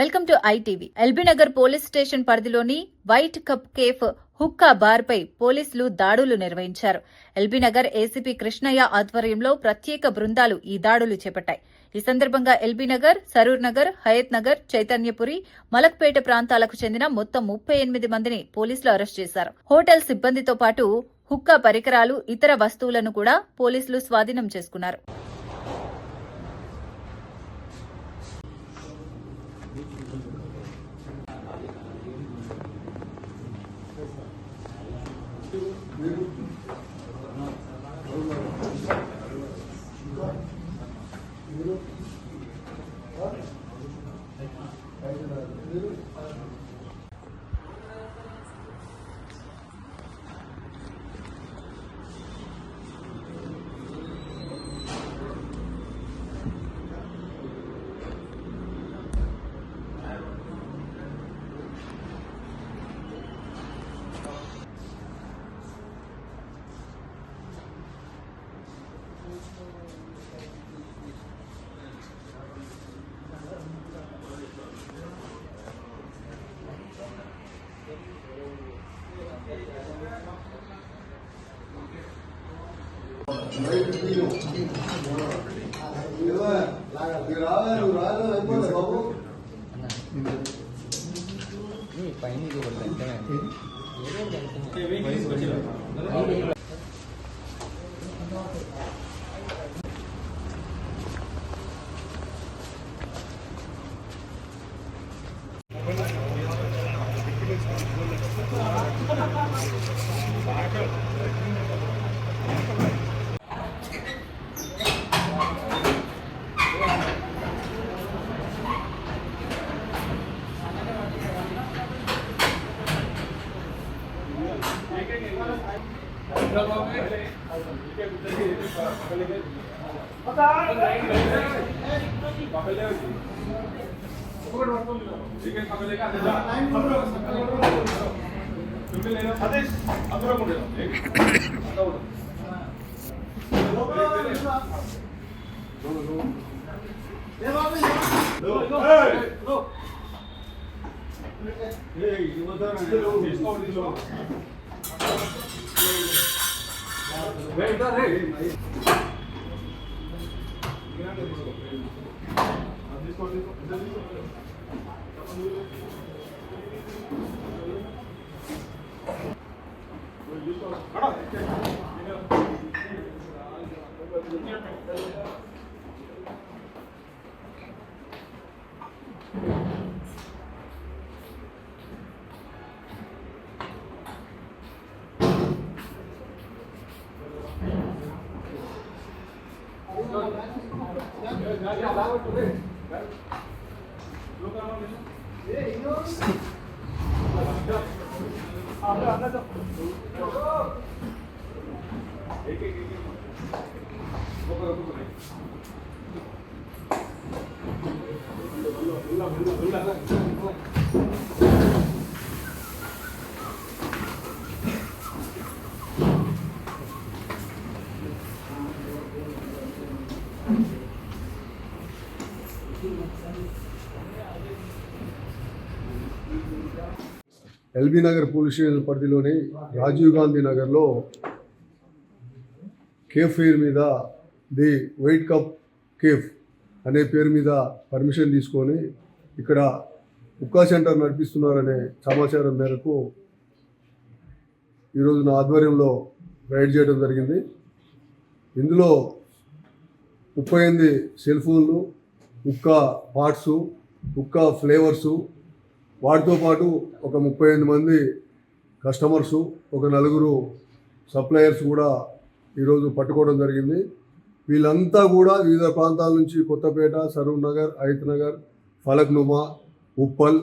Welcome to ITV. LB Nagar police station పరిధిలోని white cup cafe hookah bar పై పోలీసులు దాడులు నిర్వహించారు. ఎల్బీనగర్ ఏసీపీ కృష్ణయ్య ఆధ్వర్యంలో ప్రత్యేక బృందాలు ఈ దాడులు చేపట్టాయి. ఈ సందర్భంగా ఎల్బీనగర్, సరూర్ నగర్, హయత్ నగర్, చైతన్యపురి, మలక్పేట ప్రాంతాలకు చెందిన మొత్తం 38 మందిని పోలీసులు అరెస్ట్ చేశారు. హోటల్ సిబ్బందితో పాటు హుక్కా పరికరాలు, ఇతర వస్తువులను కూడా పోలీసులు స్వాధీనం చేసుకున్నారు. ఎల్బీనగర్ పోలీస్ స్టేషన్ పరిధిలోని రాజీవ్ గాంధీ నగర్లో కేఫ్ పేరు మీద ది వైట్ కప్ కేఫ్ అనే పేరు మీద పర్మిషన్ తీసుకొని ఇక్కడ హుక్కా సెంటర్ నడిపిస్తున్నారనే సమాచారం మేరకు ఈరోజు నా ఆధ్వర్యంలో రైడ్ చేయడం జరిగింది. ఇందులో 38 సెల్ ఫోన్లు, హుక్కా పార్ట్సు, హుక్కా ఫ్లేవర్సు, వాటితో పాటు ఒక 38 మంది కస్టమర్సు, ఒక 4 సప్లయర్స్ కూడా ఈరోజు పట్టుకోవడం జరిగింది. వీళ్ళంతా కూడా వివిధ ప్రాంతాల నుంచి కొత్తపేట, సరూర్ నగర్, హయత్ నగర్, ఫలక్నుమా, ఉప్పల్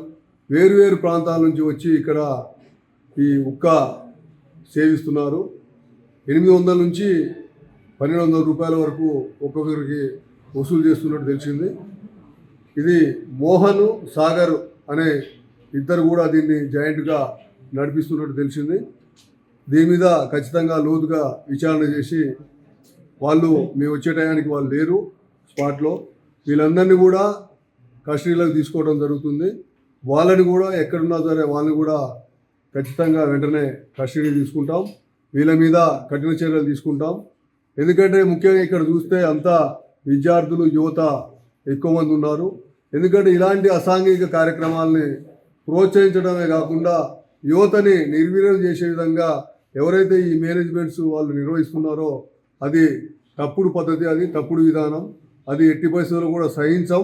వేరువేరు ప్రాంతాల నుంచి వచ్చి ఇక్కడ ఈ హుక్కా సేవిస్తున్నారు. 800 నుంచి 1200 రూపాయల వరకు ఒక్కొక్కరికి వసూలు చేస్తున్నట్టు తెలిసింది. ఇది మోహన్, సాగర్ అనే ఇద్దరు కూడా దీన్ని జాయింట్గా నడిపిస్తున్నట్టు తెలిసింది. దీని మీద ఖచ్చితంగా లోతుగా విచారణ చేసి వాళ్ళు మేము వచ్చే టయానికి వాళ్ళు లేరు స్పాట్లో, వీళ్ళందరినీ కూడా కస్టడీలోకి తీసుకోవడం జరుగుతుంది. వాళ్ళని కూడా ఎక్కడున్నా సరే వాళ్ళని కూడా ఖచ్చితంగా వెంటనే కస్టడీ తీసుకుంటాం. వీళ్ళ మీద కఠిన చర్యలు తీసుకుంటాం. ఎందుకంటే ముఖ్యంగా ఇక్కడ చూస్తే అంతా విద్యార్థులు, యువత ఎక్కువ మంది ఉన్నారు. ఎందుకంటే ఇలాంటి అసాంఘిక కార్యక్రమాలని ప్రోత్సహించడమే కాకుండా యువతని నిర్వీర్యం చేసే విధంగా ఎవరైతే ఈ మేనేజ్మెంట్స్ వాళ్ళు నిర్వహిస్తున్నారో అది తప్పుడు పద్ధతి, అది తప్పుడు విధానం. అది ఎట్టి పరిస్థితుల్లో కూడా సహించం.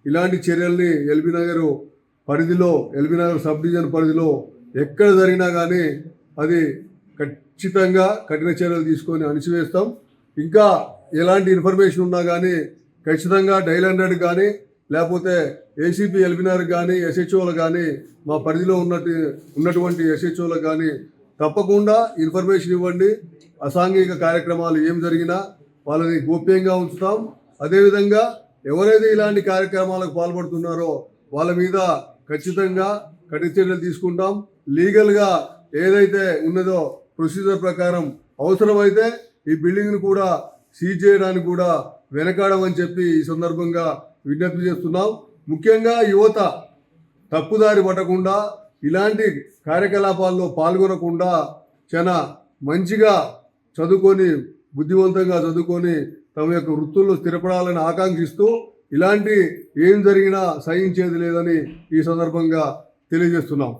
ఇలాంటి చర్యల్ని ఎల్బీ నగర్ పరిధిలో, ఎల్బీ నగర్ సబ్ డివిజన్ పరిధిలో ఎక్కడ జరిగినా కానీ అది ఖచ్చితంగా కఠిన చర్యలు తీసుకొని అణిచివేస్తాం. ఇంకా ఎలాంటి ఇన్ఫర్మేషన్ ఉన్నా కానీ ఖచ్చితంగా డైల్ 100 కానీ లేకపోతే ఏసీపీ ఎల్బీ నగర్ కానీ ఎస్హెచ్ఓలు కానీ మా పరిధిలో ఉన్నటువంటి ఎస్హెచ్ఓలకు కానీ తప్పకుండా ఇన్ఫర్మేషన్ ఇవ్వండి. అసాంఘిక కార్యక్రమాలు ఏం జరిగినా వాళ్ళని గోప్యంగా ఉంచుతాం. అదేవిధంగా ఎవరైతే ఇలాంటి కార్యక్రమాలకు పాల్పడుతున్నారో వాళ్ళ మీద ఖచ్చితంగా కఠిన చర్యలు తీసుకుంటాం. లీగల్గా ఏదైతే ఉన్నదో ప్రొసీజర్ ప్రకారం అవసరమైతే ఈ బిల్డింగ్ను కూడా సీజ్ చేయడానికి కూడా వెనకాడమని చెప్పి ఈ సందర్భంగా విజ్ఞప్తి చేస్తున్నాం. ముఖ్యంగా యువత తప్పుదారి పట్టకుండా, ఇలాంటి కార్యకలాపాల్లో పాల్గొనకుండా చాలా మంచిగా చదువుకొని, బుద్ధివంతంగా చదువుకొని తమ యొక్క వృత్తుల్లో స్థిరపడాలని ఆకాంక్షిస్తూ ఇలాంటి ఏం జరిగినా సహించేది లేదని ఈ సందర్భంగా తెలియజేస్తున్నాం.